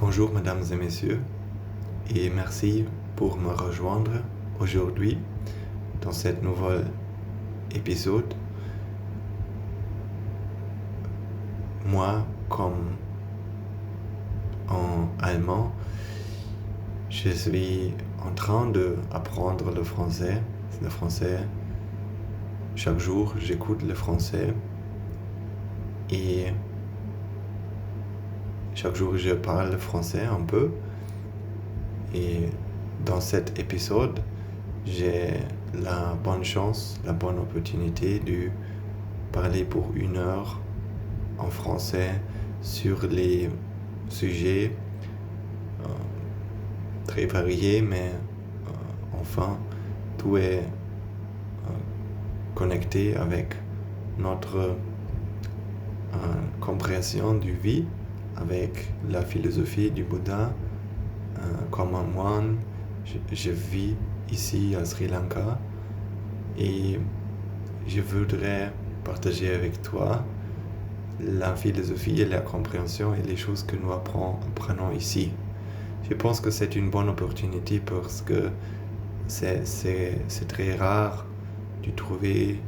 Bonjour mesdames et messieurs et merci pour me rejoindre aujourd'hui dans cet nouvel épisode. Moi, comme en allemand, je suis en train d'apprendre le français. Chaque jour, j'écoute le français et chaque jour, je parle français un peu. Et dans cet épisode, j'ai la bonne chance, la bonne opportunité de parler pour 1 heure en français sur les sujets très variés, mais enfin, tout est connecté avec notre compréhension du vie, avec la philosophie du Bouddha. Comme un moine, je vis ici à Sri Lanka et je voudrais partager avec toi la philosophie et la compréhension et les choses que nous apprenons ici. Je pense que c'est une bonne opportunité parce que c'est très rare de trouver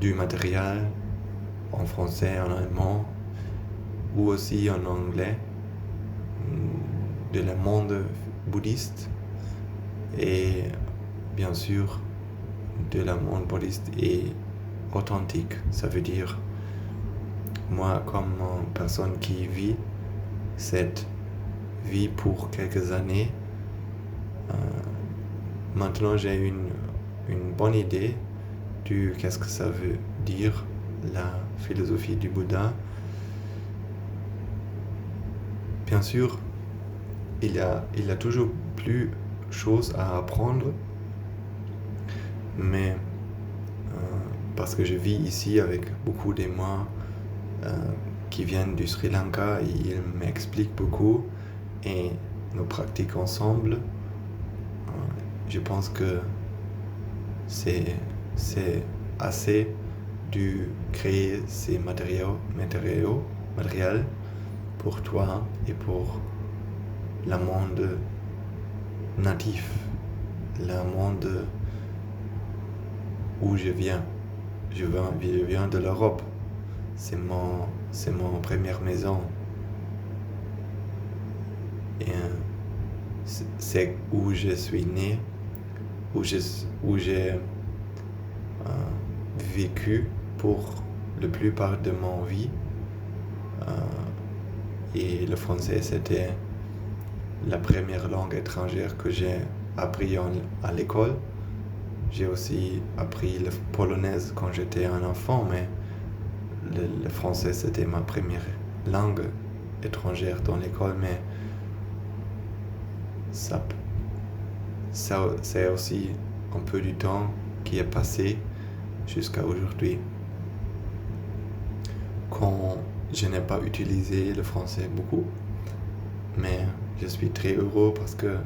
du matériel en français, en allemand ou aussi en anglais de le monde bouddhiste et bien sûr de le monde bouddhiste et authentique. Ça veut dire moi comme personne qui vit cette vie pour quelques années, maintenant j'ai une bonne idée de qu'est-ce que ça veut dire la philosophie du Bouddha. Bien sûr, il y a toujours plus de choses à apprendre, mais parce que je vis ici avec beaucoup de moi qui viennent du Sri Lanka et ils m'expliquent beaucoup et nous pratiquons ensemble. Je pense que c'est assez de créer ces matériels pour toi et pour le monde natif, le monde où je viens. Je viens de l'Europe. C'est mon première maison. Et c'est où je suis né, où j'ai vécu pour la plupart de ma vie. Et le français, c'était la première langue étrangère que j'ai appris à l'école. J'ai aussi appris le polonais quand j'étais un enfant, mais le français, c'était ma première langue étrangère dans l'école. Mais ça c'est aussi un peu du temps qui est passé jusqu'à aujourd'hui. Quand je n'ai pas utilisé le français beaucoup, mais je suis très heureux parce que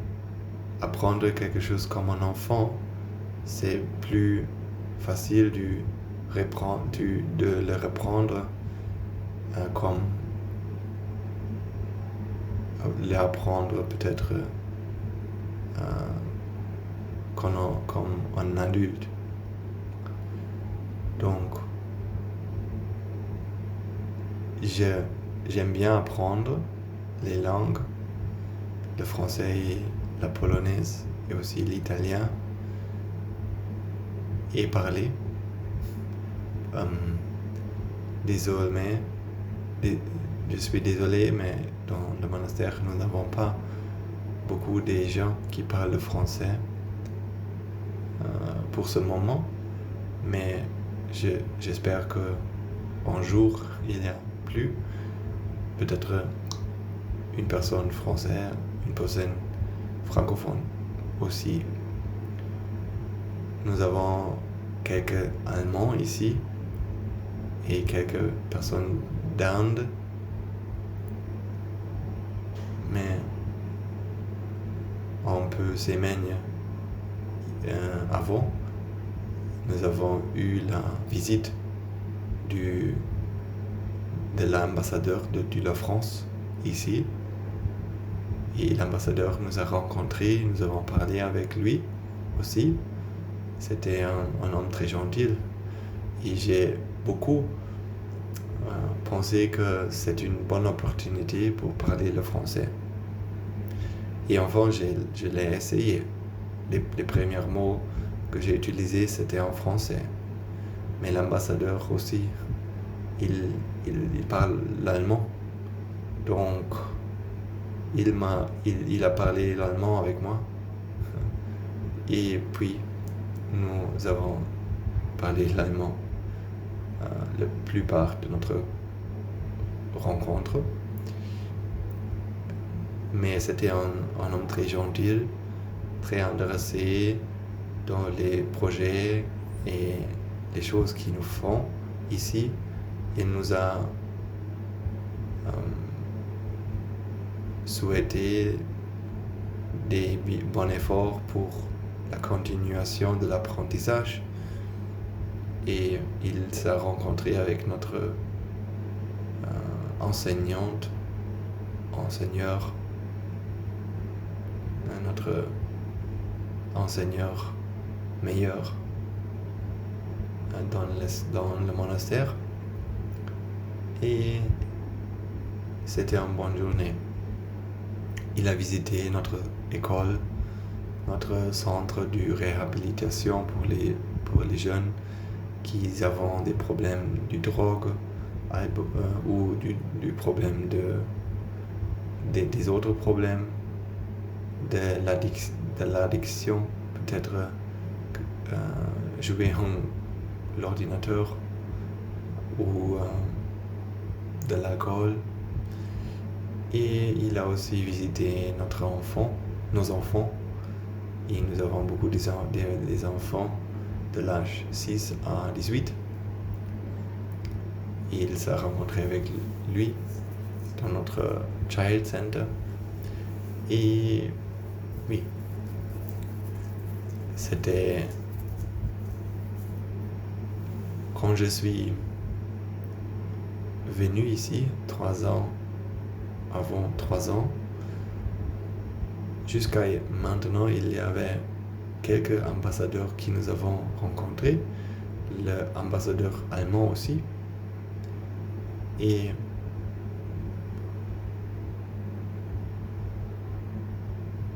apprendre quelque chose comme un enfant, c'est plus facile de le reprendre comme l'apprendre peut-être comme un adulte. Donc, j'aime bien apprendre les langues, le français et la polonaise et aussi l'italien et parler. Je suis désolé, mais dans le monastère, nous n'avons pas beaucoup de gens qui parlent le français pour ce moment, mais j'espère que un jour il y a plus peut-être une personne française, une personne francophone aussi. Nous avons quelques Allemands ici et quelques personnes d'Inde, mais un peu semaine avant, nous avons eu la visite de l'ambassadeur de la France ici. Et l'ambassadeur nous a rencontrés, nous avons parlé avec lui aussi. C'était un homme très gentil. Et j'ai beaucoup pensé que c'est une bonne opportunité pour parler le français. Et enfin, je l'ai essayé. Les premiers mots que j'ai utilisés, c'était en français. Mais l'ambassadeur aussi, il parle l'allemand. Donc, il a parlé l'allemand avec moi. Et puis, nous avons parlé l'allemand la plupart de notre rencontre. Mais c'était un homme très gentil, très intéressé dans les projets et les choses qu'ils nous font ici. Il nous a souhaité des bons efforts pour la continuation de l'apprentissage. Et il s'est rencontré avec notre notre enseigneur meilleur dans le monastère. Et c'était une bonne journée. Il a visité notre école, notre centre de réhabilitation pour les jeunes qui ont des problèmes de drogue ou du problème des autres problèmes de l'addiction, peut-être jouer en l'ordinateur ou de l'alcool. Et il a aussi visité nos enfants. Et nous avons beaucoup des enfants de l'âge 6 à 18. Et il s'est rencontré avec lui dans notre Child Center. Et oui, c'était quand je suis venu ici 3 ans, jusqu'à maintenant, il y avait quelques ambassadeurs qui nous avons rencontrés, l'ambassadeur allemand aussi. Et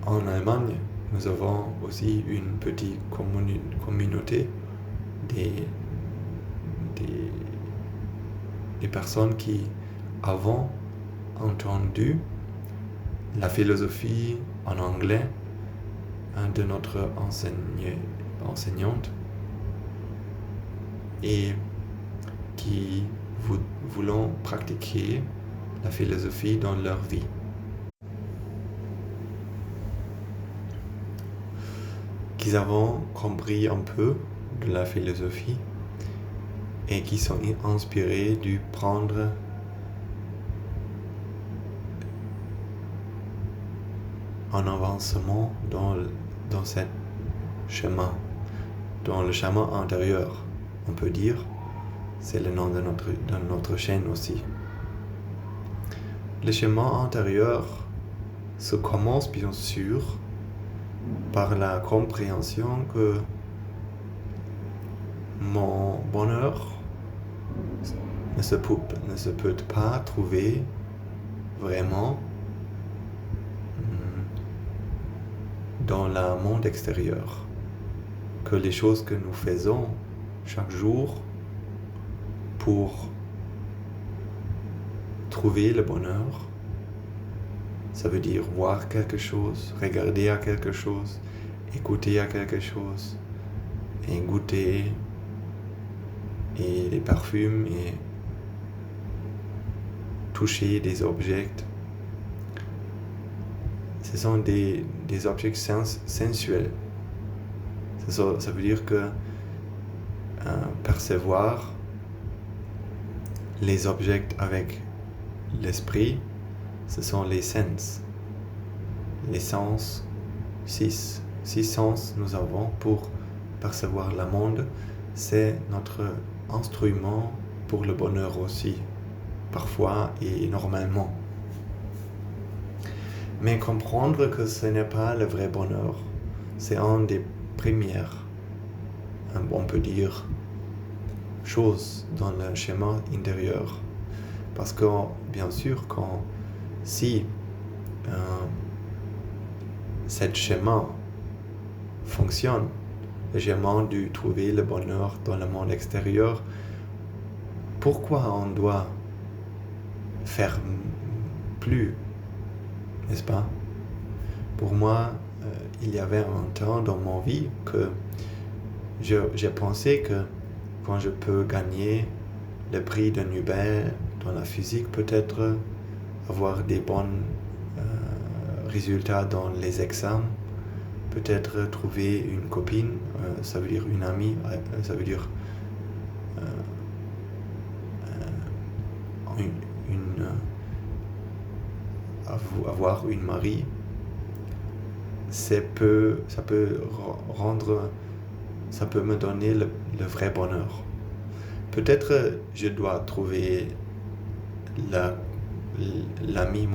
en Allemagne, nous avons aussi une petite communauté des personnes qui avaient entendu la philosophie en anglais de notre enseignante et qui voulons pratiquer la philosophie dans leur vie. Qui avons compris un peu de la philosophie et qui sont inspirés de prendre un avancement dans ce chemin, dans le chemin intérieur, on peut dire. C'est le nom de notre chaîne aussi. Le chemin intérieur se commence bien sûr par la compréhension que mon bonheur ne se peut pas trouver vraiment dans le monde extérieur, que les choses que nous faisons chaque jour pour trouver le bonheur, ça veut dire voir quelque chose, regarder à quelque chose, écouter à quelque chose, et goûter, et les parfums, et toucher des objets. Ce sont des objets sensuels. Ça veut dire que percevoir les objets avec l'esprit, ce sont les sens. Les sens, 6 sens nous avons pour percevoir le monde. C'est notre instrument pour le bonheur aussi. parfois et normalement. Mais comprendre que ce n'est pas le vrai bonheur, c'est une des premières, on peut dire, choses dans le schéma intérieur. Parce que, bien sûr, si ce schéma fonctionne, le schéma de trouver le bonheur dans le monde extérieur, pourquoi on doit faire plus, n'est-ce pas? Pour moi, il y avait un temps dans ma vie que j'ai pensé que quand je peux gagner le prix de Nobel dans la physique, peut-être avoir des bons résultats dans les examens, peut-être trouver une copine, ça veut dire une amie, ça veut dire avoir une mari, ça peut me donner le vrai bonheur. Peut-être je dois trouver l'ami,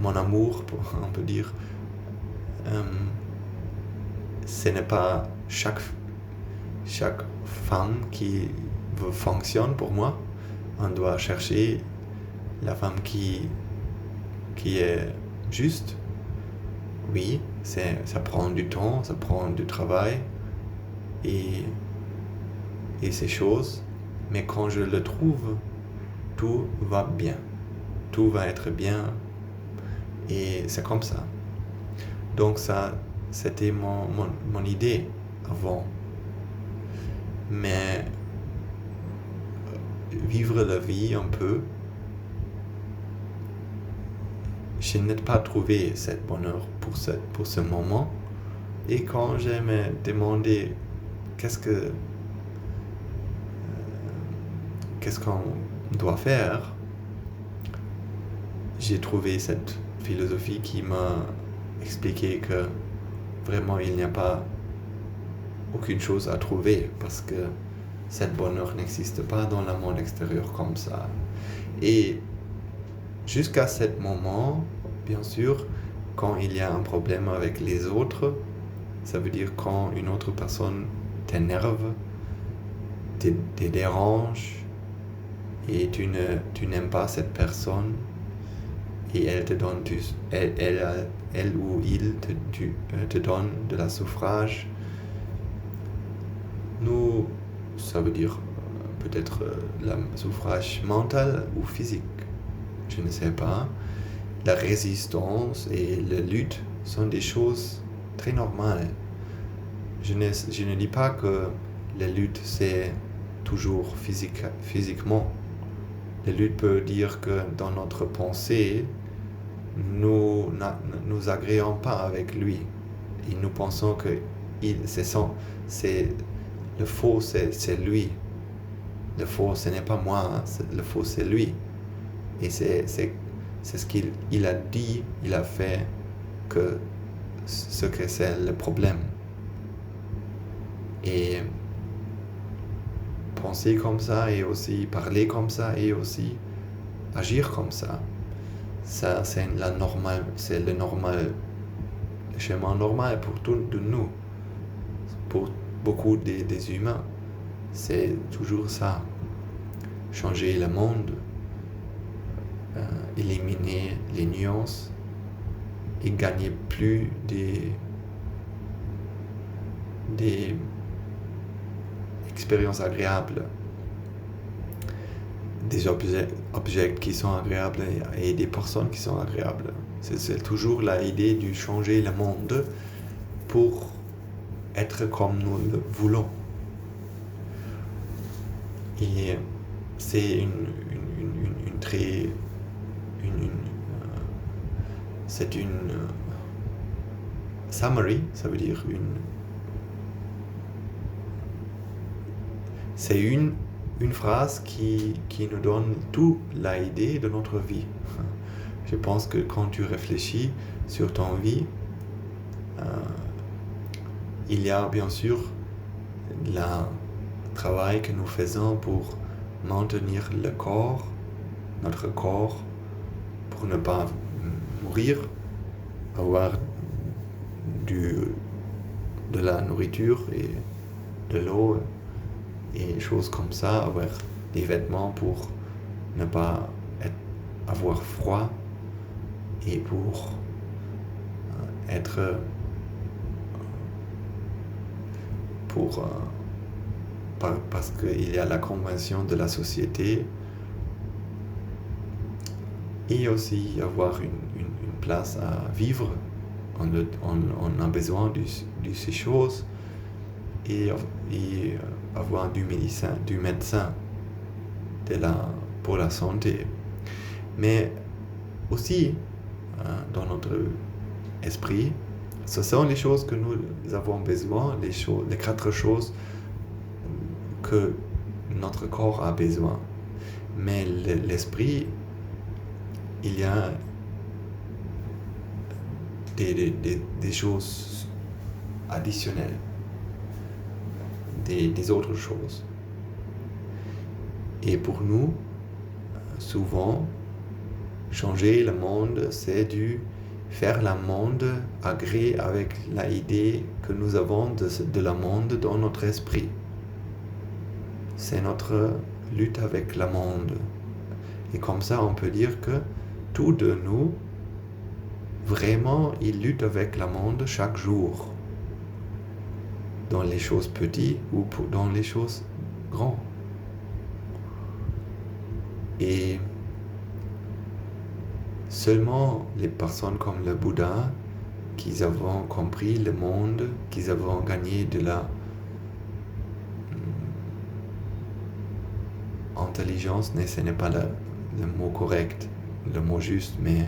mon amour, on peut dire. Ce n'est pas chaque femme qui fonctionne pour moi. On doit chercher la femme qui est juste. Oui, ça prend du temps, ça prend du travail et ces choses. Mais quand je le trouve, tout va bien. Tout va être bien. Et c'est comme ça. Donc ça, c'était mon idée avant. Mais vivre la vie un peu, je n'ai pas trouvé ce bonheur pour ce moment. Et quand je me demandais qu'est-ce qu'on doit faire, j'ai trouvé cette philosophie qui m'a expliqué que vraiment il n'y a pas aucune chose à trouver parce que ce bonheur n'existe pas dans le monde extérieur comme ça. Et jusqu'à ce moment, bien sûr, quand il y a un problème avec les autres, ça veut dire quand une autre personne t'énerve, te dérange et tu n'aimes pas cette personne et elle te donne elle ou il te donne de la souffrage. Ça veut dire peut-être la souffrage mentale ou physique, je ne sais pas. La résistance et la lutte sont des choses très normales. Je ne dis pas que la lutte c'est toujours physiquement. La lutte peut dire que dans notre pensée, nous agréons pas avec lui. Et nous pensons que le faux, c'est lui. Le faux, ce n'est pas moi, le faux, c'est lui. Et c'est ce qu'il a dit, il a fait, que c'est le problème. Et penser comme ça, et aussi parler comme ça, et aussi agir comme ça, c'est le chemin normal pour tous nous. Pour beaucoup des humains, c'est toujours ça. Changer le monde, éliminer les nuances et gagner plus des expériences agréables, des objets qui sont agréables et des personnes qui sont agréables. C'est toujours l'idée de changer le monde pour être comme nous le voulons. Et c'est c'est une summary, ça veut dire c'est une phrase qui nous donne toute l'idée de notre vie. Je pense que quand tu réfléchis sur ton vie, il y a bien sûr le travail que nous faisons pour maintenir notre corps, pour ne pas mourir, avoir de la nourriture et de l'eau et choses comme ça, avoir des vêtements pour ne pas avoir froid et pour parce qu'il y a la convention de la société, et aussi avoir une place à vivre. On a besoin de ces choses et avoir du médecin pour la santé. Mais aussi, dans notre esprit, ce sont les choses que nous avons besoin, les 4 choses que notre corps a besoin. Mais l'esprit, il y a des choses additionnelles, des autres choses. Et pour nous, souvent, changer le monde, c'est faire le monde agréer avec l'idée que nous avons de le monde dans notre esprit. C'est notre lutte avec le monde. Et comme ça, on peut dire que tous de nous, vraiment, ils luttent avec le monde chaque jour. Dans les choses petites ou dans les choses grandes. Et seulement les personnes comme le Bouddha, qui avons compris le monde, qui avons gagné de la intelligence, ce n'est pas le mot correct, le mot juste, mais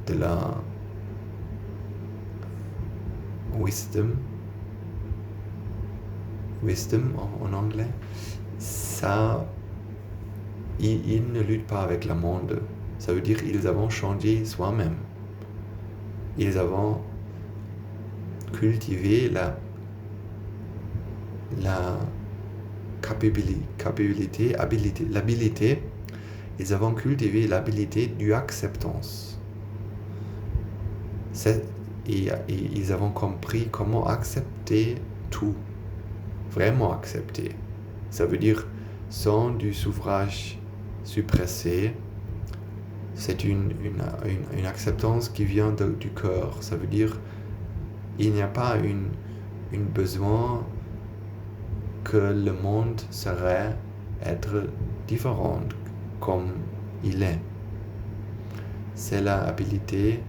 de la wisdom en anglais, ça, ils ne luttent pas avec le monde. Ça veut dire qu'ils ont changé soi-même. Ils ont cultivé l'habilité, ils ont cultivé l'habilité de acceptance. Et ils ont compris comment accepter tout. Vraiment accepter. Ça veut dire sans du suffrage suppressé. C'est une acceptance qui vient du cœur. Ça veut dire il n'y a pas une besoin que le monde serait être différent comme il est. C'est l'habilité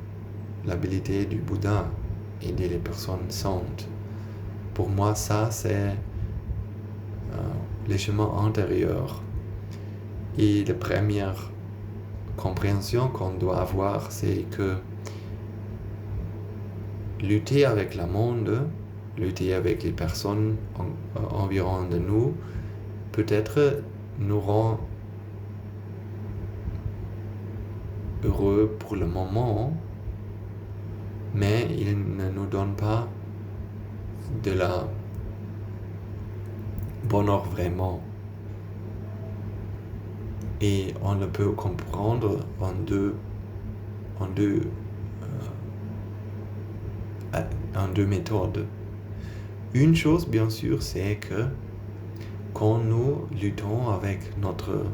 du Bouddha, aider les personnes saintes. Pour moi, ça, c'est le chemin intérieur. Et la première compréhension qu'on doit avoir, c'est que lutter avec le monde, lutter avec les personnes environ de nous, peut-être nous rend heureux pour le moment, mais il ne nous donne pas de la bonheur vraiment. Et on le peut comprendre en deux méthodes. Une chose, bien sûr, c'est que quand nous luttons avec notre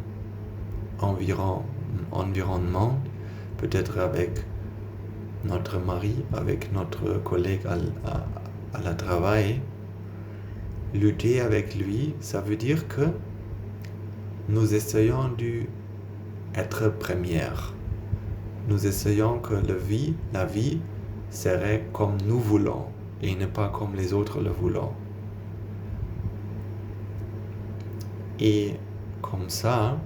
environnement, peut-être avec notre mari, avec notre collègue à la travail, lutter avec lui, ça veut dire que nous essayons d'être première. Nous essayons que la vie serait comme nous voulons et ne pas comme les autres le voulons. Et comme ça,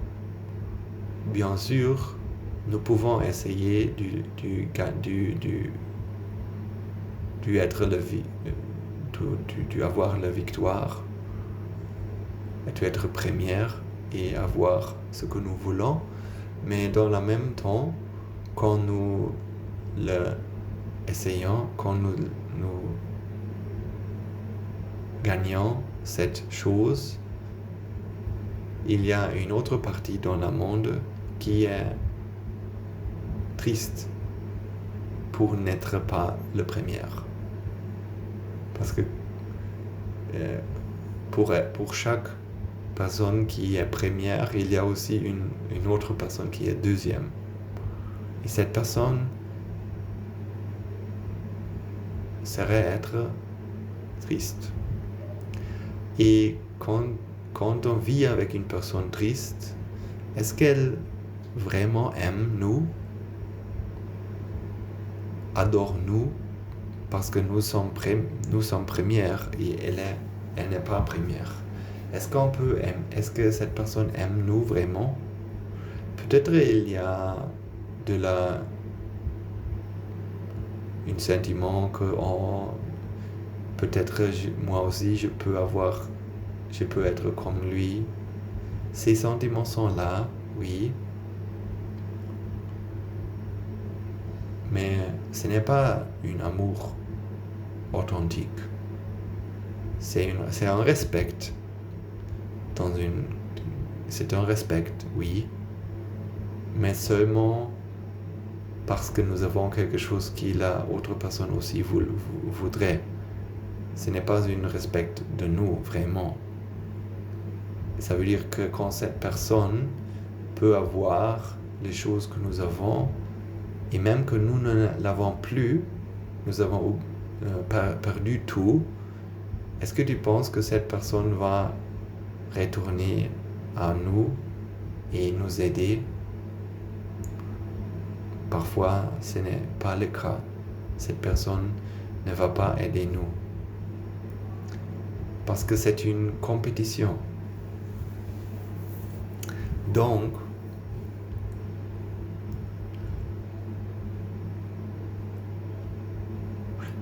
bien sûr, nous pouvons essayer avoir la victoire, d'être première et avoir ce que nous voulons, mais dans le même temps, quand nous essayons, quand nous gagnons cette chose, il y a une autre partie dans le monde qui est triste pour n'être pas le premier. Parce que pour chaque personne qui est première, il y a aussi une autre personne qui est deuxième. Et cette personne serait être triste. Et quand on vit avec une personne triste, est-ce qu'elle vraiment aime nous, adore nous, parce que nous sommes premières et elle n'est pas première? Est-ce que cette personne aime nous vraiment? Peut-être il y a un sentiment que peut-être moi aussi je peux être comme lui. Ces sentiments sont là, oui. Mais ce n'est pas un amour authentique. C'est un respect. C'est un respect, oui. Mais seulement parce que nous avons quelque chose que la autre personne aussi voudrait. Ce n'est pas un respect de nous, vraiment. Ça veut dire que quand cette personne peut avoir les choses que nous avons, et même que nous ne l'avons plus, nous avons perdu tout, est-ce que tu penses que cette personne va retourner à nous et nous aider? Parfois, ce n'est pas le cas. Cette personne ne va pas aider nous. Parce que c'est une compétition. Donc,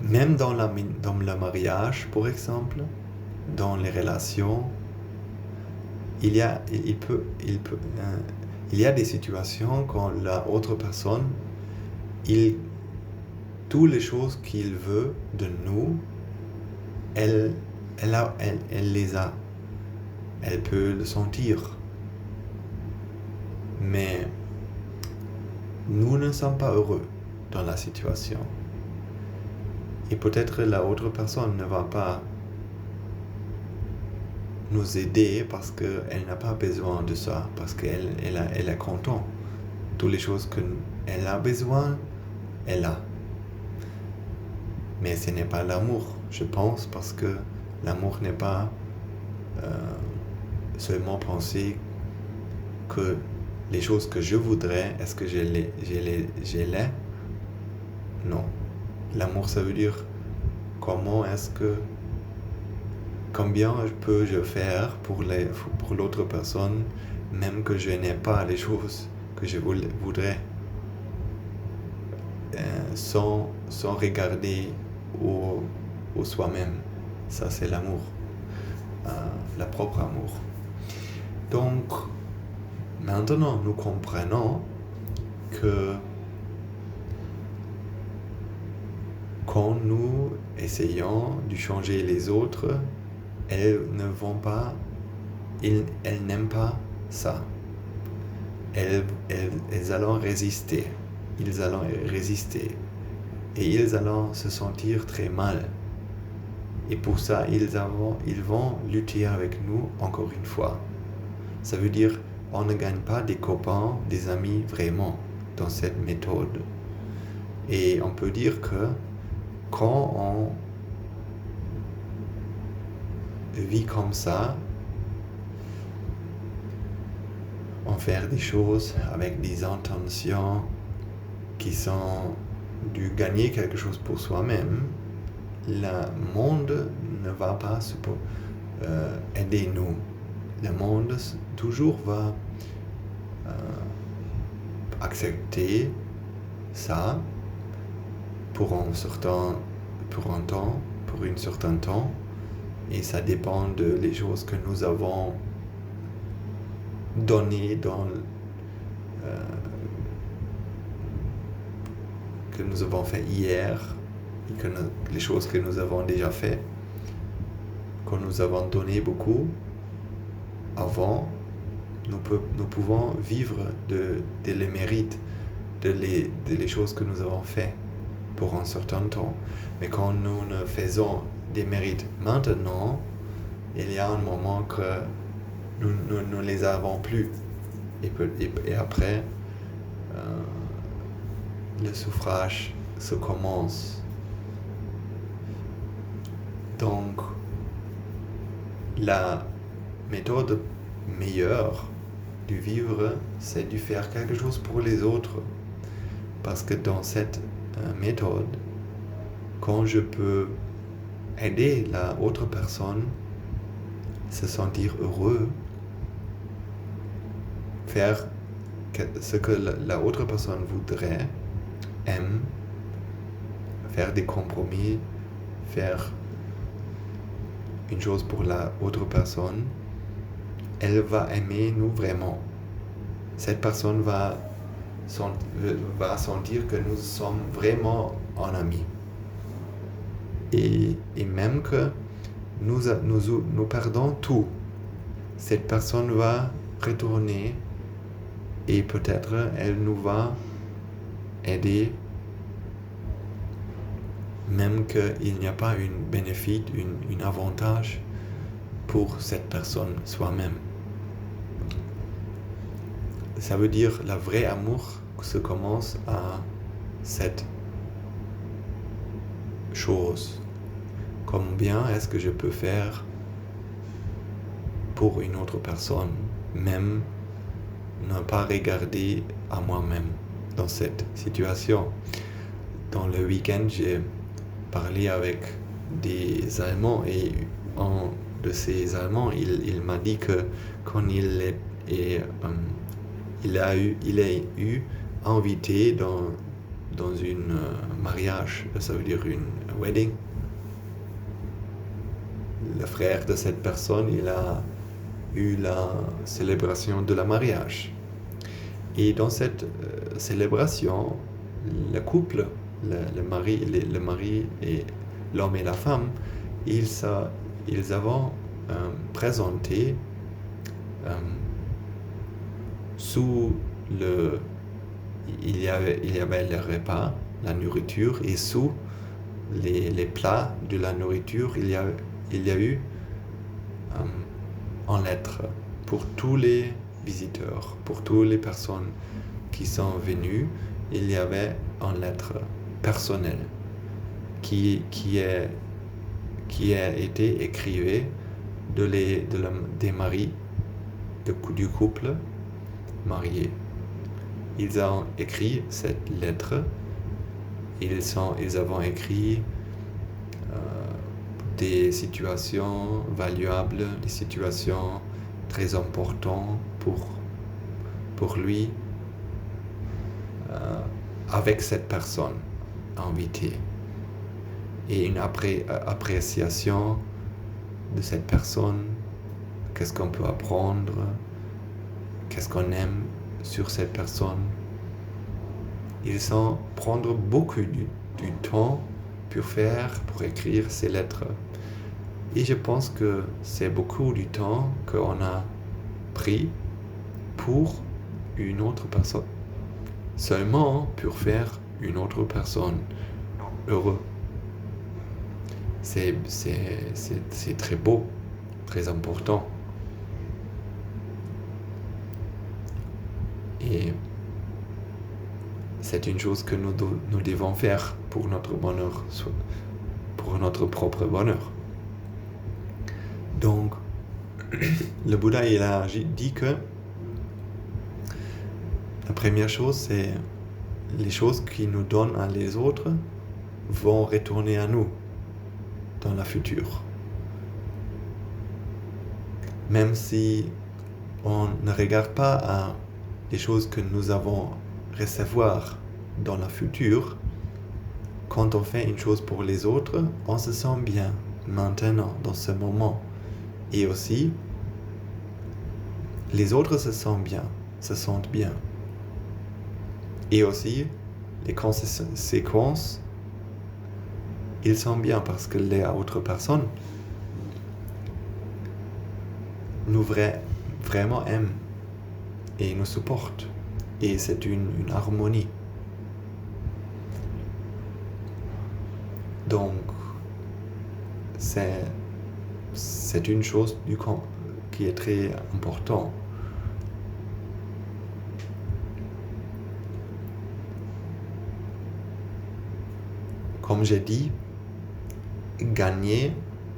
même dans le mariage, par exemple, dans les relations, il y a des situations quand la autre personne, toutes les choses qu'il veut de nous, elle les a. Elle peut le sentir. Mais nous ne sommes pas heureux dans la situation. Et peut-être la autre personne ne va pas nous aider parce qu'elle n'a pas besoin de ça, parce qu'elle est contente. Toutes les choses qu'elle a besoin, elle a. Mais ce n'est pas l'amour, je pense, parce que l'amour n'est pas seulement penser que les choses que je voudrais, est-ce que je les? Non. L'amour, ça veut dire combien peux-je faire pour l'autre personne, même que je n'ai pas les choses que je voudrais, sans regarder au soi-même. Ça, c'est l'amour, le propre amour. Donc, maintenant, nous comprenons que quand nous essayons de changer les autres, elles n'aiment pas ça. Elles allont résister. Ils allont résister. Et ils allont se sentir très mal. Et pour ça, ils vont lutter avec nous encore une fois. Ça veut dire on ne gagne pas des copains, des amis vraiment dans cette méthode. Et on peut dire que quand on vit comme ça, on fait des choses avec des intentions qui sont de gagner quelque chose pour soi-même, le monde ne va pas aider nous. Le monde toujours va accepter ça pour un certain temps, et ça dépend des choses que nous avons données que nous avons fait hier, et les choses que nous avons déjà fait, que nous avons donné beaucoup avant, nous pouvons vivre de les mérites, de les choses que nous avons fait pour un certain temps. Mais quand nous ne faisons des mérites maintenant, il y a un moment que nous ne les avons plus. Et après, le souffrage se commence. Donc, la méthode meilleure de vivre, c'est de faire quelque chose pour les autres. Parce que dans cette méthode, quand je peux aider la autre personne se sentir heureux, faire ce que la autre personne voudrait, aime, faire des compromis, faire une chose pour la autre personne, elle va aimer nous vraiment. Cette personne va sentir que nous sommes vraiment en amis. Et même que nous perdons tout, cette personne va retourner et peut-être elle nous va aider, même qu'il n'y a pas un bénéfice, un avantage pour cette personne soi-même. Ça veut dire le vrai amour se commence à cette chose. Combien est-ce que je peux faire pour une autre personne, même ne pas regarder à moi-même dans cette situation. Dans le week-end, j'ai parlé avec des Allemands et un de ces Allemands, il m'a dit que quand il a eu invité dans une mariage, ça veut dire une wedding. Le frère de cette personne, il a eu la célébration de la mariage. Et dans cette célébration, le couple, le mari et l'homme et la femme, ils avaient présenté il y avait le repas, la nourriture, et sous les plats de la nourriture, il y a eu en lettres pour tous les visiteurs, pour toutes les personnes qui sont venues, il y avait en lettres personnelles qui a été écrite des maris du couple marié. Ils ont écrit cette lettre, ils ont écrit des situations valuables, des situations très importantes pour lui, avec cette personne invitée. Et une appréciation de cette personne, qu'est-ce qu'on peut apprendre, qu'est-ce qu'on aime sur cette personne. Ils ont prendre beaucoup du temps pour écrire ces lettres. Et je pense que c'est beaucoup du temps qu'on a pris pour une autre personne. Seulement pour faire une autre personne heureuse. C'est très beau, très important. Et c'est une chose que nous devons faire pour notre bonheur, pour notre propre bonheur. Donc, le Bouddha, il a dit que la première chose, c'est les choses qui nous donnent à les autres vont retourner à nous dans le futur. Même si on ne regarde pas à les choses que nous avons recevoir dans le futur, quand on fait une chose pour les autres, on se sent bien maintenant, dans ce moment. Et aussi, les autres se sentent bien. Et aussi, les conséquences, ils sont bien parce que les autres personnes nous vraiment aiment et nous supporte. Et c'est une harmonie. Donc, c'est une chose qui est très importante. Comme j'ai dit, gagner,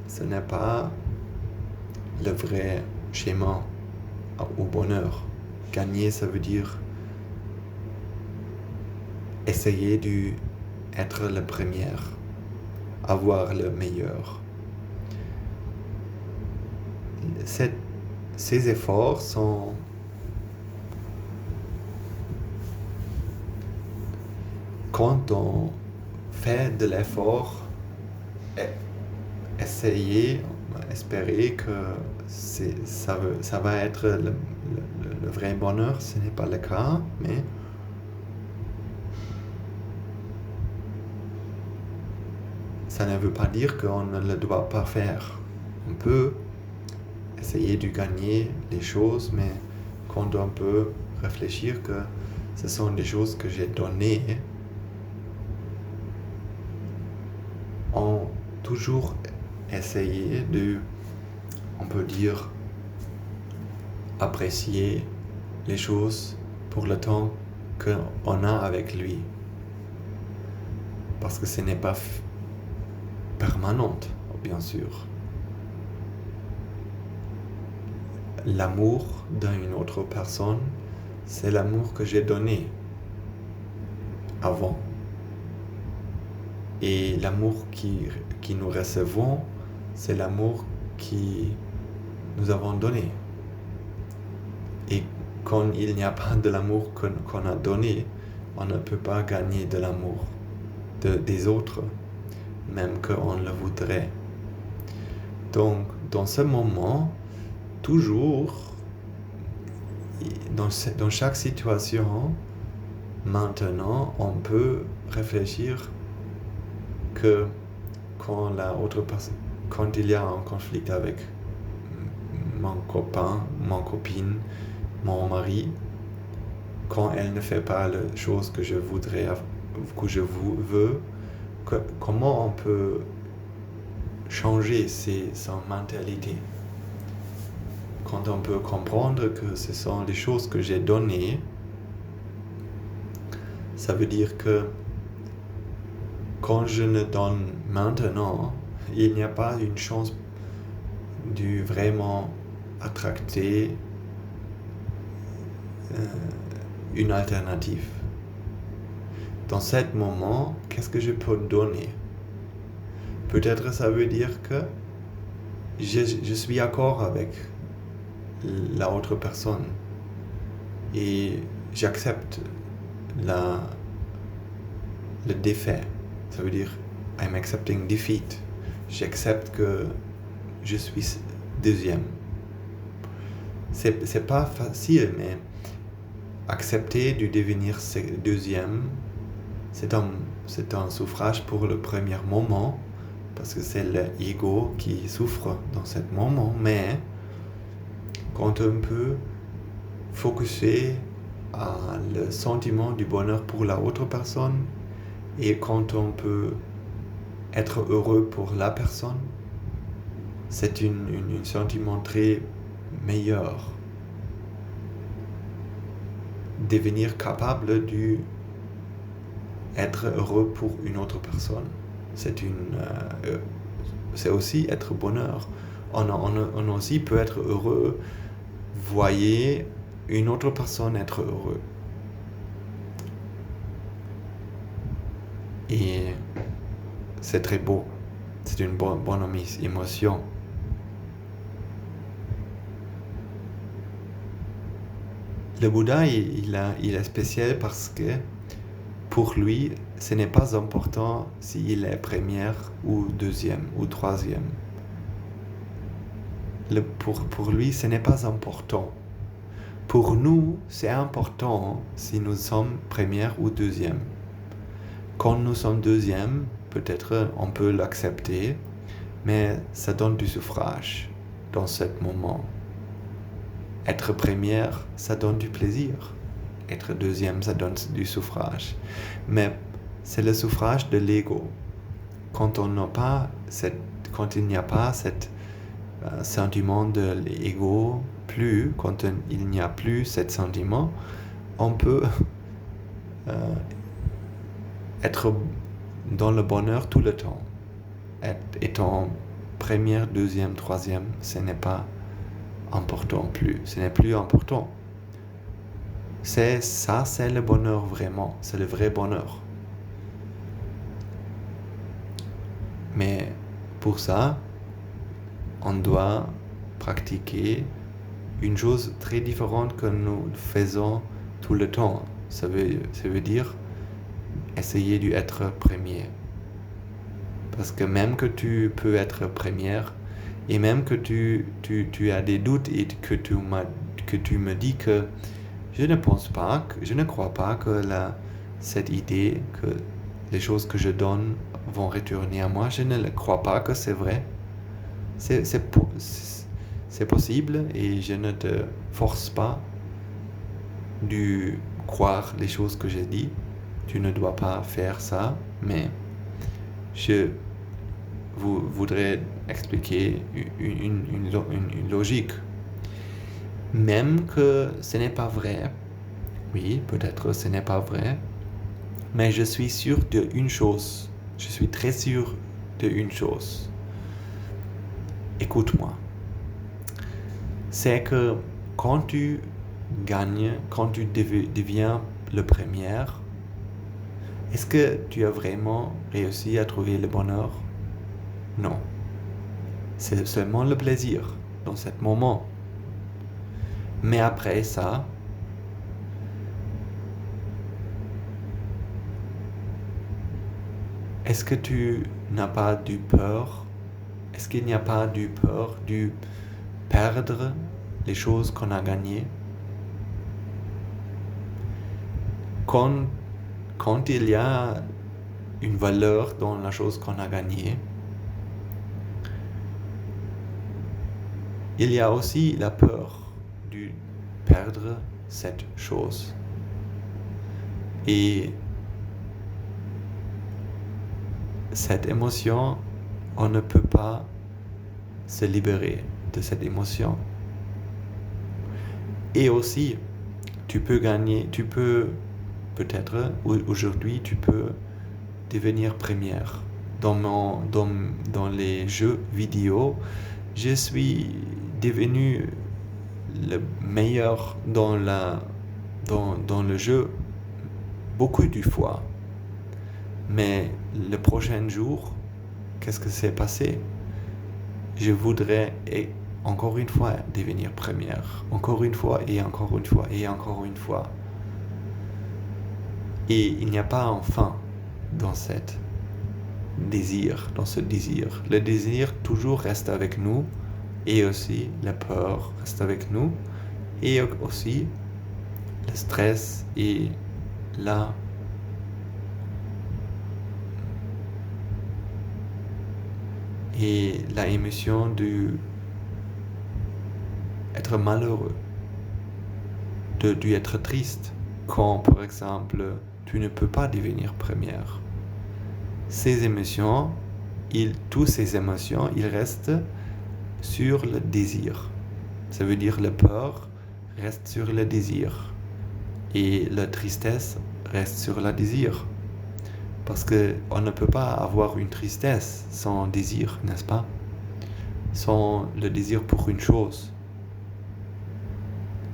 ce n'est pas le vrai schéma au bonheur. Gagner, ça veut dire essayer d'être le premier, avoir le meilleur. Ces efforts sont quand on fait de l'effort, espérer que ça va être le vrai bonheur, ce n'est pas le cas, mais ça ne veut pas dire qu'on ne le doit pas faire. On peut essayer de gagner les choses, mais quand on peut réfléchir que ce sont des choses que j'ai données, on toujours essayer de, on peut dire, apprécier les choses pour le temps qu'on a avec lui. Parce que ce n'est pas permanent, bien sûr. L'amour d'une autre personne, c'est l'amour que j'ai donné avant. Et l'amour qui nous recevons, c'est l'amour qui nous avons donné. Et quand il n'y a pas de l'amour qu'on a donné, on ne peut pas gagner de l'amour des autres, même qu'on le voudrait. Donc, dans ce moment, toujours, dans chaque situation, maintenant, on peut réfléchir que quand il y a un conflit avec mon copain, mon copine, mon mari, quand elle ne fait pas les choses que je voudrais, que je veux, comment on peut changer sa mentalité? Quand on peut comprendre que ce sont les choses que j'ai données, ça veut dire que quand je ne donne maintenant, il n'y a pas une chance de vraiment attracter une alternative. Dans ce moment, qu'est-ce que je peux donner? Peut-être ça veut dire que je suis d'accord avec la autre personne et j'accepte le défait. Ça veut dire I'm accepting defeat. J'accepte que je suis deuxième. C'est pas facile, mais accepter de devenir deuxième, c'est un souffrage pour le premier moment, parce que c'est l'ego qui souffre dans ce moment, mais quand on peut focuser à le sentiment du bonheur pour la autre personne, et quand on peut être heureux pour la personne, c'est un sentiment très meilleur. Devenir capable d'être heureux pour une autre personne. C'est aussi être bonheur. On aussi peut être heureux, voyez une autre personne être heureux. Et c'est très beau. C'est une bonne émotion. Le Bouddha, il est spécial parce que pour lui, ce n'est pas important s'il est première ou deuxième ou troisième. Pour lui, ce n'est pas important. Pour nous, c'est important si nous sommes première ou deuxième. Quand nous sommes deuxième, peut-être on peut l'accepter, mais ça donne du suffrage dans ce moment. Être première, ça donne du plaisir. Être deuxième, ça donne du suffrage. Mais c'est le suffrage de l'ego. Quand il n'y a pas cet sentiment de l'ego, quand il n'y a plus ce sentiment, on peut être dans le bonheur tout le temps. Étant première, deuxième, troisième, ce n'est pas important plus. Ce n'est plus important. C'est le bonheur vraiment. C'est le vrai bonheur. Mais pour ça, on doit pratiquer une chose très différente que nous faisons tout le temps. Ça veut dire essayer d'être premier. Parce que même que tu peux être première, et même que tu as des doutes et que tu me dis que je ne crois pas que cette idée que les choses que je donne vont retourner à moi, je ne crois pas que c'est vrai. C'est possible et je ne te force pas de croire les choses que j'ai dit. Tu ne dois pas faire ça, mais je voudrais expliquer une logique. Même que ce n'est pas vrai, oui, peut-être ce n'est pas vrai, mais je suis sûr d'une chose. Je suis très sûr d'une chose. Écoute-moi. C'est que quand tu gagnes, quand tu deviens le premier, est-ce que tu as vraiment réussi à trouver le bonheur? Non. C'est seulement le plaisir dans ce moment. Mais après ça, est-ce que tu n'as pas du peur? Est-ce qu'il n'y a pas du peur de perdre les choses qu'on a gagnées? Quand il y a une valeur dans la chose qu'on a gagnée, il y a aussi la peur de perdre cette chose. Et cette émotion, on ne peut pas se libérer de cette émotion. Et aussi, tu peux peut-être, aujourd'hui, tu peux devenir première. Dans les jeux vidéo, je suis devenu le meilleur dans le jeu beaucoup de fois. Mais le prochain jour, qu'est-ce que s'est passé? Je voudrais encore une fois devenir première. Encore une fois et encore une fois et encore une fois. Et il n'y a pas enfin dans ce désir. Le désir toujours reste avec nous et aussi la peur reste avec nous et aussi le stress et la émotion d'être malheureux, d'être triste quand par exemple tu ne peux pas devenir première. Ces émotions, toutes ces émotions, ils restent sur le désir. Ça veut dire la peur reste sur le désir et la tristesse reste sur le désir. Parce qu'on ne peut pas avoir une tristesse sans désir, n'est-ce pas? Sans le désir pour une chose.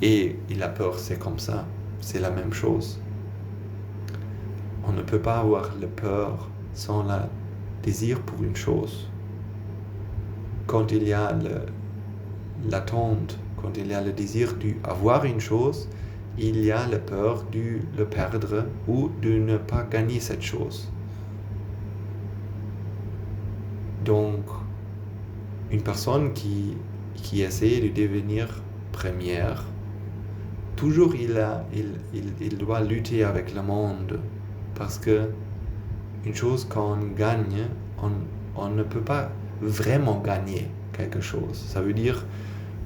Et la peur, c'est comme ça. C'est la même chose. On ne peut pas avoir la peur sans le désir pour une chose. Quand il y a l'attente, quand il y a le désir d'avoir une chose, il y a la peur de le perdre ou de ne pas gagner cette chose. Donc, une personne qui essaie de devenir première, toujours il doit lutter avec le monde parce que une chose qu'on gagne, on ne peut pas vraiment gagner quelque chose. Ça veut dire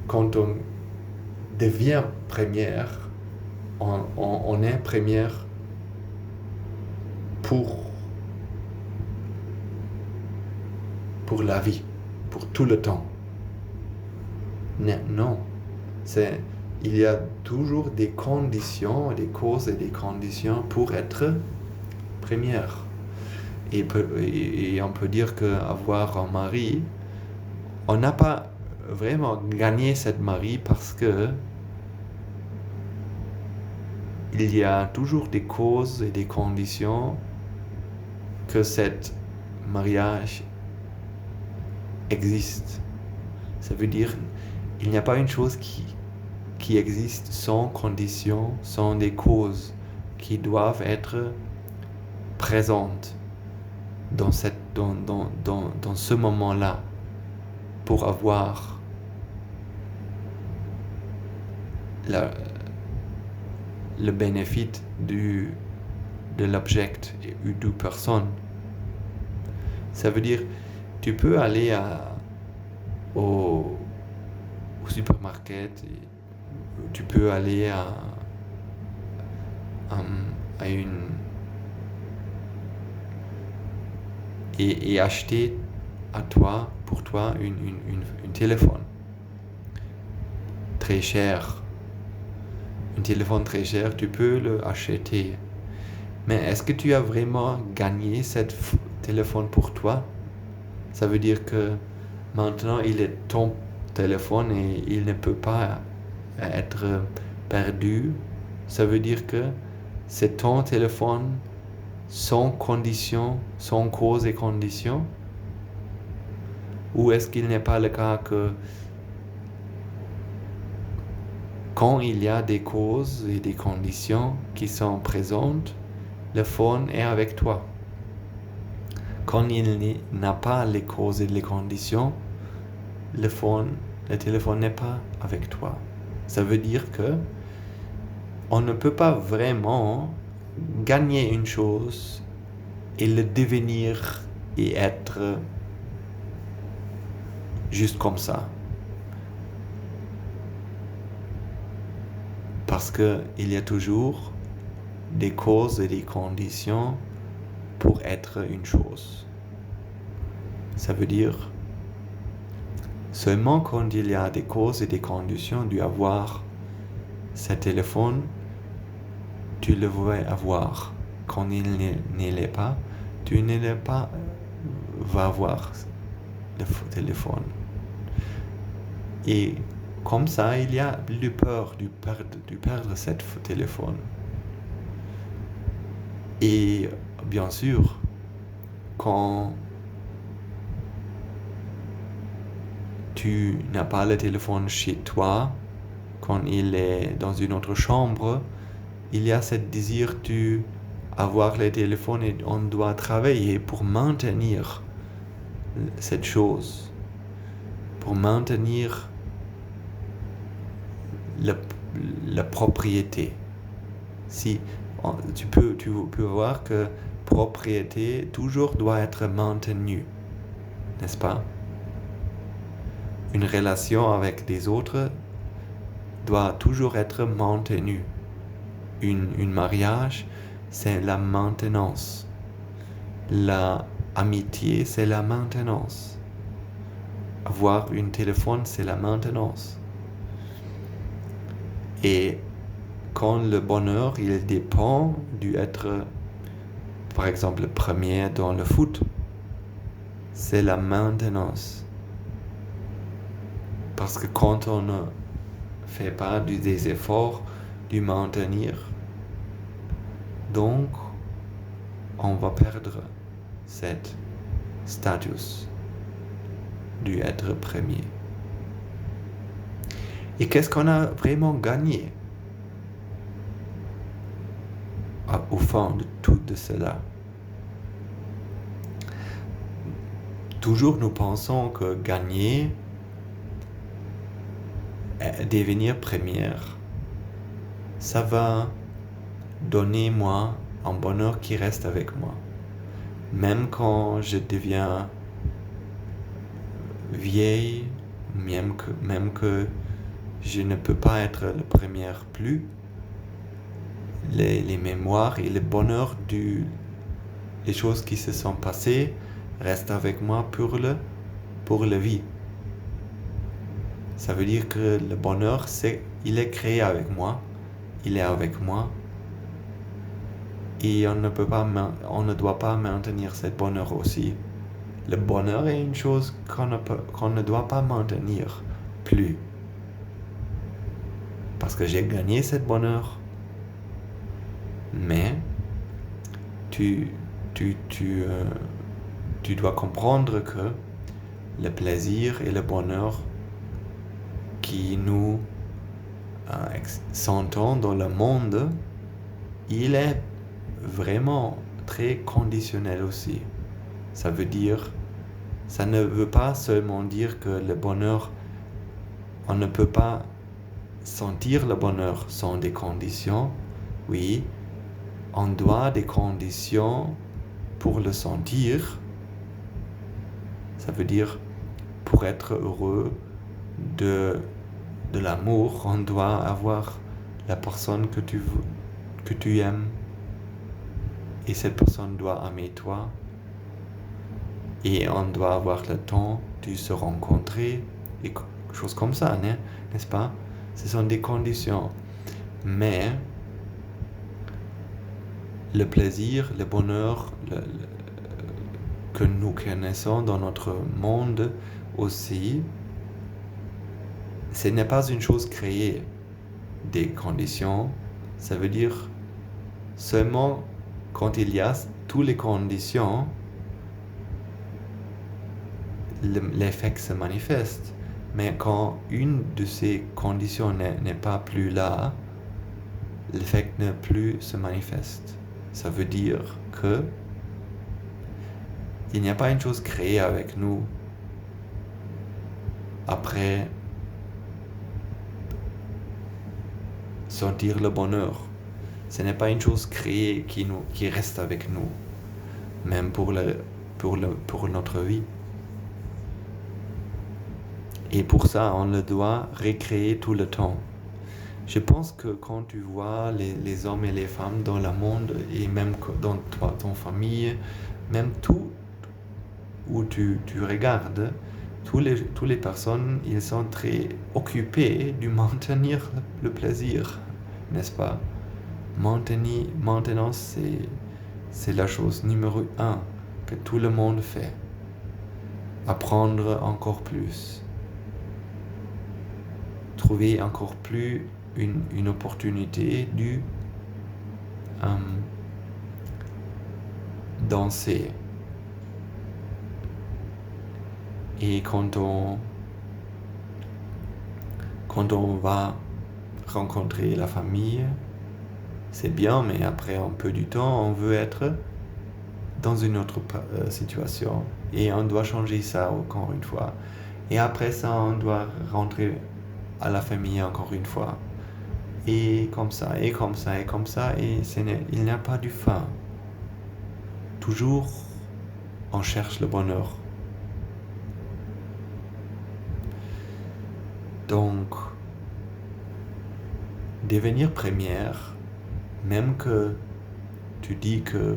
quand devient première, on est première pour la vie, pour tout le temps. Non, il y a toujours des conditions, des causes et des conditions pour être première. Et on peut dire qu'avoir un mari, on n'a pas vraiment gagné cette mari parce que il y a toujours des causes et des conditions que cet mariage existe. Ça veut dire il n'y a pas une chose qui existe sans conditions, sans des causes qui doivent être présentes dans ce moment-là pour avoir le bénéfice de l'objet ou de personne. Ça veut dire tu peux aller au supermarché, tu peux aller à une et acheter pour toi un téléphone très cher. Un téléphone très cher, tu peux l'acheter. Mais est-ce que tu as vraiment gagné ce téléphone pour toi? Ça veut dire que maintenant il est ton téléphone et il ne peut pas être perdu. Ça veut dire que c'est ton téléphone sans condition, sans cause et condition? Ou est-ce qu'il n'est pas le cas que quand il y a des causes et des conditions qui sont présentes, le phone est avec toi? Quand il n'a pas les causes et les conditions, le téléphone n'est pas avec toi. Ça veut dire que on ne peut pas vraiment gagner une chose et le devenir et être juste comme ça. Parce qu'il y a toujours des causes et des conditions pour être une chose. Ça veut dire seulement quand il y a des causes et des conditions d'avoir ce téléphone, tu le veux avoir. Quand il ne l'est pas, tu ne l'es pas va avoir le téléphone. Et comme ça, il y a la peur de perdre ce téléphone. Et bien sûr, quand tu n'as pas le téléphone chez toi, quand il est dans une autre chambre, il y a ce désir d'avoir le téléphone et on doit travailler pour maintenir cette chose, pour maintenir la propriété. Si tu peux voir que propriété toujours doit être maintenue, n'est-ce pas? Une relation avec des autres doit toujours être maintenue. Un mariage, c'est la maintenance. L'amitié, c'est la maintenance. Avoir un téléphone, c'est la maintenance. Et quand le bonheur, il dépend d'être, par exemple, premier dans le foot, c'est la maintenance. Parce que quand on ne fait pas des efforts de maintenir, donc on va perdre cet status d'être premier. Et qu'est-ce qu'on a vraiment gagné au fond de tout de cela? Toujours nous pensons que gagner, devenir première, ça va donner moi un bonheur qui reste avec moi. Même quand je deviens vieille, même que je ne peux pas être le premier plus. Les mémoires et le bonheur les choses qui se sont passées restent avec moi pour la vie. Ça veut dire que le bonheur, il est créé avec moi, il est avec moi, et on ne doit pas maintenir ce bonheur aussi. Le bonheur est une chose qu'on ne doit pas maintenir plus. Parce que j'ai gagné ce bonheur. Mais tu dois comprendre que le plaisir et le bonheur qui nous sentons dans le monde, il est vraiment très conditionnel aussi. Ça ne veut pas seulement dire que le bonheur, on ne peut pas sentir le bonheur sans des conditions. Oui, on doit des conditions pour le sentir. Ça veut dire, pour être heureux de l'amour, on doit avoir la personne que tu aimes. Et cette personne doit aimer toi. Et on doit avoir le temps de se rencontrer. Et choses comme ça, n'est-ce pas? Ce sont des conditions. Mais le plaisir, le bonheur que nous connaissons dans notre monde aussi, ce n'est pas une chose créée des conditions. Ça veut dire seulement quand il y a toutes les conditions, l'effet se manifeste. Mais quand une de ces conditions n'est pas plus là, l'effet ne plus se manifeste. Ça veut dire que il n'y a pas une chose créée avec nous après sentir le bonheur. Ce n'est pas une chose créée qui reste avec nous, même pour notre vie. Et pour ça, on le doit recréer tout le temps. Je pense que quand tu vois les hommes et les femmes dans le monde, et même dans ton famille, même tout où tu regardes, toutes les personnes, ils sont très occupés de maintenir le plaisir, n'est-ce pas? Maintenant, c'est la chose numéro 1 que tout le monde fait. Apprendre encore plus. Trouver encore plus une opportunité de danser. Et quand on va rencontrer la famille, c'est bien, mais après un peu du temps, on veut être dans une autre situation. Et on doit changer ça encore une fois. Et après ça, on doit rentrer à la famille encore une fois. Et comme ça, et comme ça, et comme ça. Et il n'y a pas de fin. Toujours, on cherche le bonheur. Donc, devenir première, même que tu dis que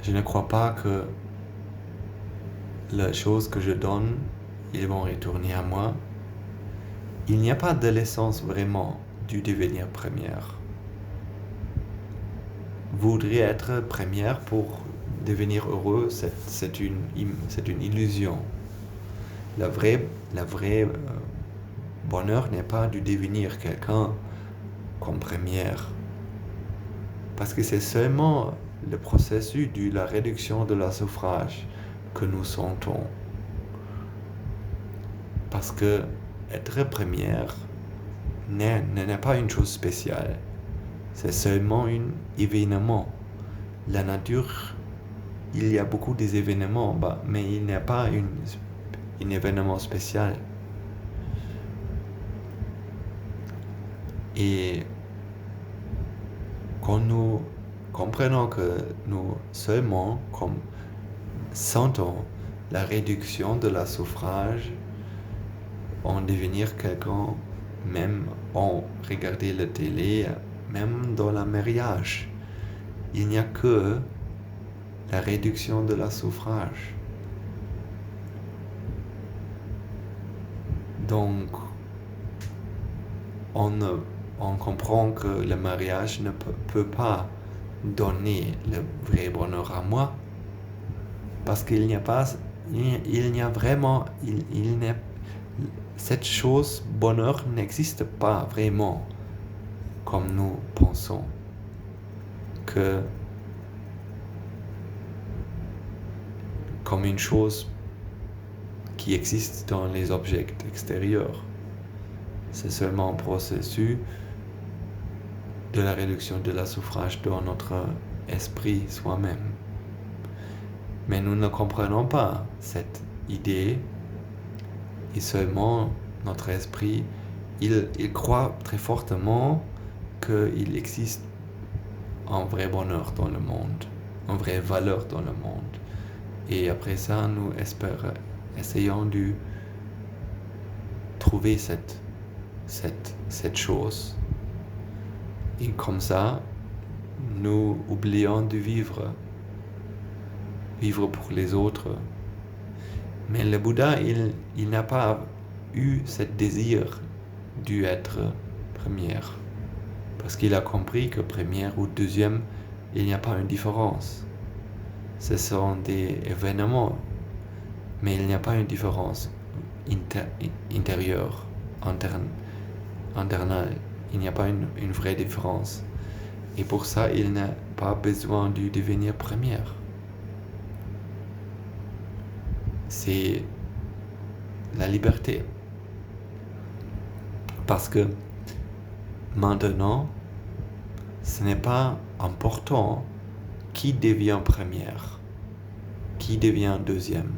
je ne crois pas que les choses que je donne, ils vont retourner à moi. Il n'y a pas de l'essence vraiment du devenir première. Voudrais être première pour devenir heureux, c'est une illusion. La vraie bonheur n'est pas de devenir quelqu'un comme première. Parce que c'est seulement le processus de la réduction de la souffrance que nous sentons. Parce que être première n'est pas une chose spéciale. C'est seulement un événement. La nature, il y a beaucoup d'événements, mais il n'y a pas un événement spécial. Et quand nous comprenons que nous seulement sentons la réduction de la souffrance en devenir quelqu'un, même en regarder la télé, même dans le mariage. Il n'y a que la réduction de la souffrage. Donc, on comprend que le mariage ne peut pas donner le vrai bonheur à moi, parce qu'il n'y a pas, il n'y a vraiment, cette chose, bonheur, n'existe pas vraiment comme nous pensons. Que comme une chose qui existe dans les objets extérieurs. C'est seulement un processus de la réduction de la souffrance dans notre esprit soi-même. Mais nous ne comprenons pas cette idée et seulement notre esprit, il croit très fortement qu'il existe un vrai bonheur dans le monde, une vraie valeur dans le monde. Et après ça, nous essayons de trouver cette chose. Et comme ça, nous oublions de vivre pour les autres. Mais le Bouddha, il n'a pas eu ce désir d'être première. Parce qu'il a compris que première ou deuxième, il n'y a pas une différence. Ce sont des événements, mais il n'y a pas une différence intérieure, internale. Il n'y a pas une vraie différence. Et pour ça, il n'a pas besoin de devenir première. C'est la liberté. Parce que maintenant, ce n'est pas important qui devient première, qui devient deuxième.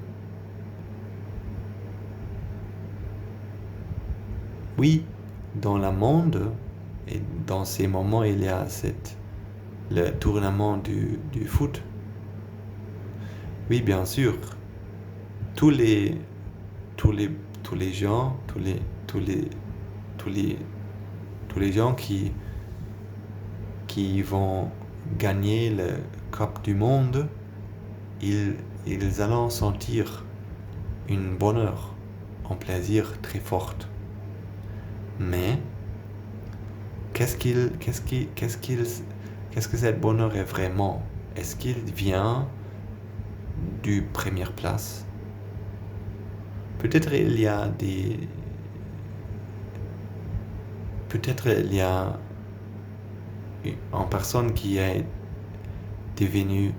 Oui, dans le monde, et dans ces moments, il y a le tournement du foot. Oui, bien sûr. Tous les gens, tous les gens qui vont gagner le Coupe du Monde, ils allont sentir un bonheur, un plaisir très fort. Mais qu'est-ce que ce bonheur est vraiment? Est-ce qu'il vient du première place? Peut-être il y a une personne qui est devenue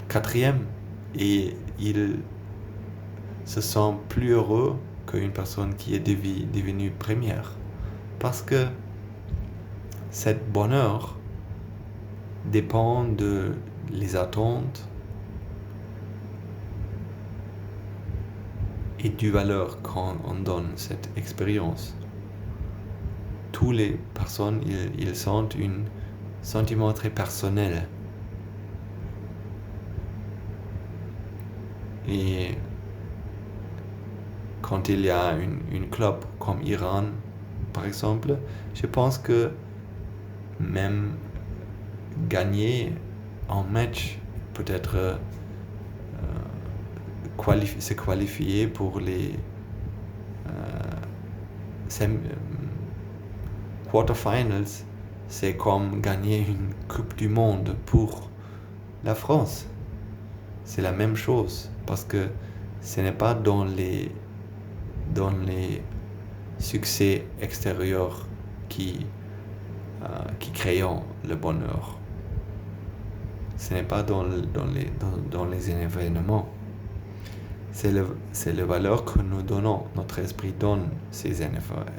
quatrième et il se sent plus heureux qu'une personne qui est devenue première. Parce que ce bonheur dépend de les attentes et du valeur qu'on donne cette expérience. Toutes les personnes, ils sentent un sentiment très personnel. Et quand il y a une club comme Iran, par exemple, je pense que même gagner un match, peut-être se qualifier pour les quarterfinals, c'est comme gagner une Coupe du Monde pour la France. C'est la même chose, parce que ce n'est pas dans les succès extérieurs qui créent le bonheur. Ce n'est pas dans les événements. C'est la valeur que nous donnons, notre esprit donne ces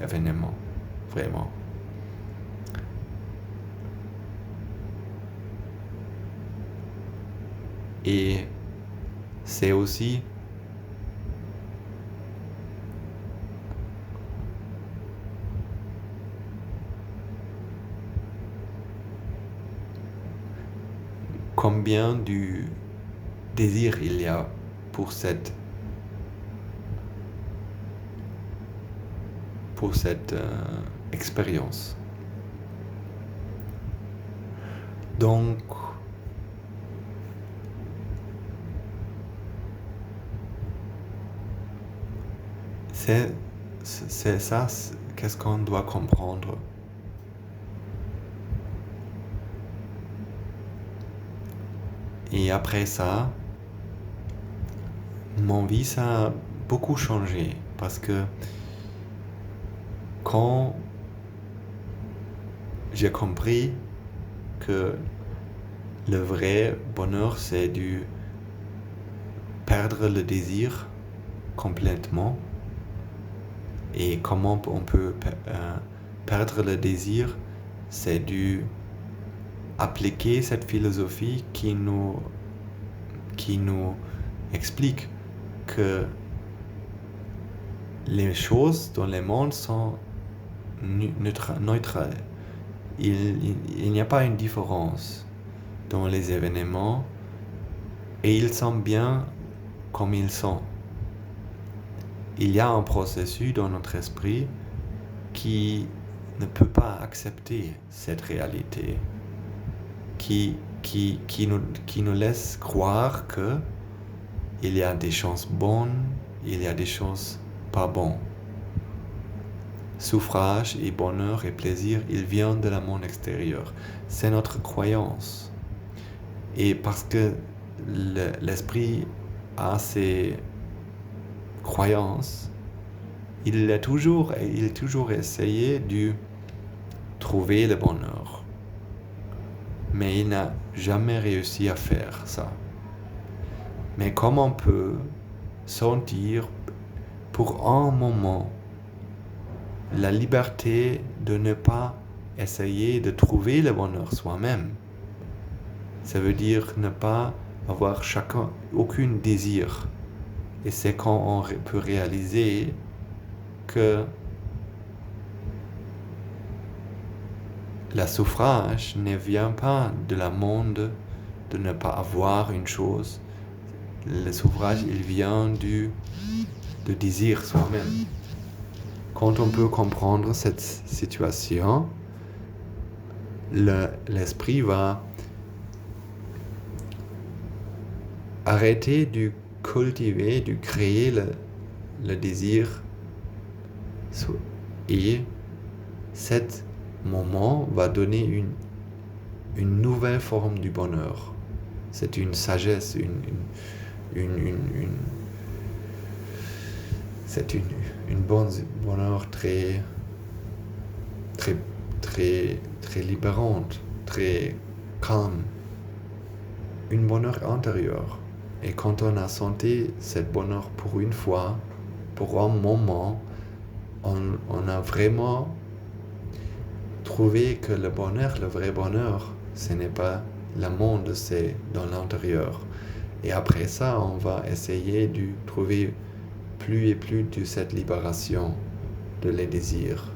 événements, vraiment. Et c'est aussi combien du désir il y a pour cette pour cette expérience. Donc, c'est ça, qu'est-ce qu'on doit comprendre. Et après ça, mon vie, ça a beaucoup changé parce que quand j'ai compris que le vrai bonheur, c'est de perdre le désir complètement. Et comment on peut perdre le désir, c'est de appliquer cette philosophie qui nous explique que les choses dans le monde sont neutrales. Il n'y a pas une différence dans les événements et ils sont bien comme ils sont. Il y a un processus dans notre esprit qui ne peut pas accepter cette réalité, qui nous laisse croire que il y a des choses bonnes, il y a des choses pas bonnes. Souffrage et bonheur et plaisir, ils viennent de la monde extérieur. C'est notre croyance. Et parce que l'esprit a ses croyances, il a toujours essayé de trouver le bonheur. Mais il n'a jamais réussi à faire ça. Mais comme on peut sentir pour un moment la liberté de ne pas essayer de trouver le bonheur soi-même. Ça veut dire ne pas avoir aucun désir. Et c'est quand on peut réaliser que la souffrance ne vient pas de la monde de ne pas avoir une chose. Le souffrance, il vient du désir soi-même. Quand on peut comprendre cette situation, l'esprit va arrêter de cultiver, de créer le désir. Et cet moment va donner une nouvelle forme du bonheur. C'est une sagesse, c'est une bonheur très libérante, très calme, une bonheur intérieur. Et quand on a senti cette bonheur pour une fois, pour un moment, on a vraiment trouvé que le bonheur, le vrai bonheur, ce n'est pas le monde, c'est dans l'intérieur. Et après ça, on va essayer de trouver plus et plus de cette libération de les désirs.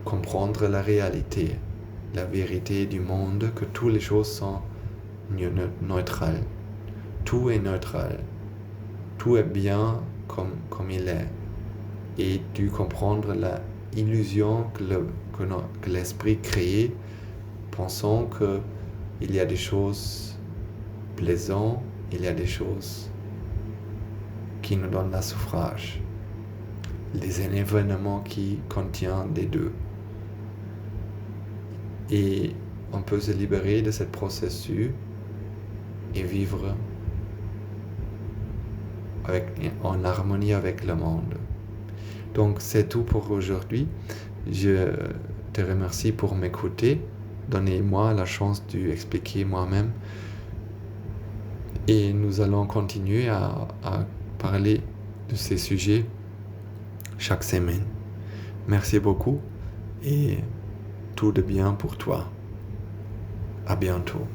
Comprendre la réalité, la vérité du monde, que toutes les choses sont neutrales. Tout est neutral. Tout est bien comme il est. Et de comprendre la illusion que l'esprit crée, pensant qu'il y a des choses plaisantes, il y a des choses qui nous donnent la souffrance. Les événements qui contiennent les deux. Et on peut se libérer de ce processus et vivre en harmonie avec le monde. Donc c'est tout pour aujourd'hui. Je te remercie pour m'écouter. Donnez-moi la chance d'expliquer moi-même. Et nous allons continuer à parler de ces sujets chaque semaine. Merci beaucoup et tout de bien pour toi. À bientôt.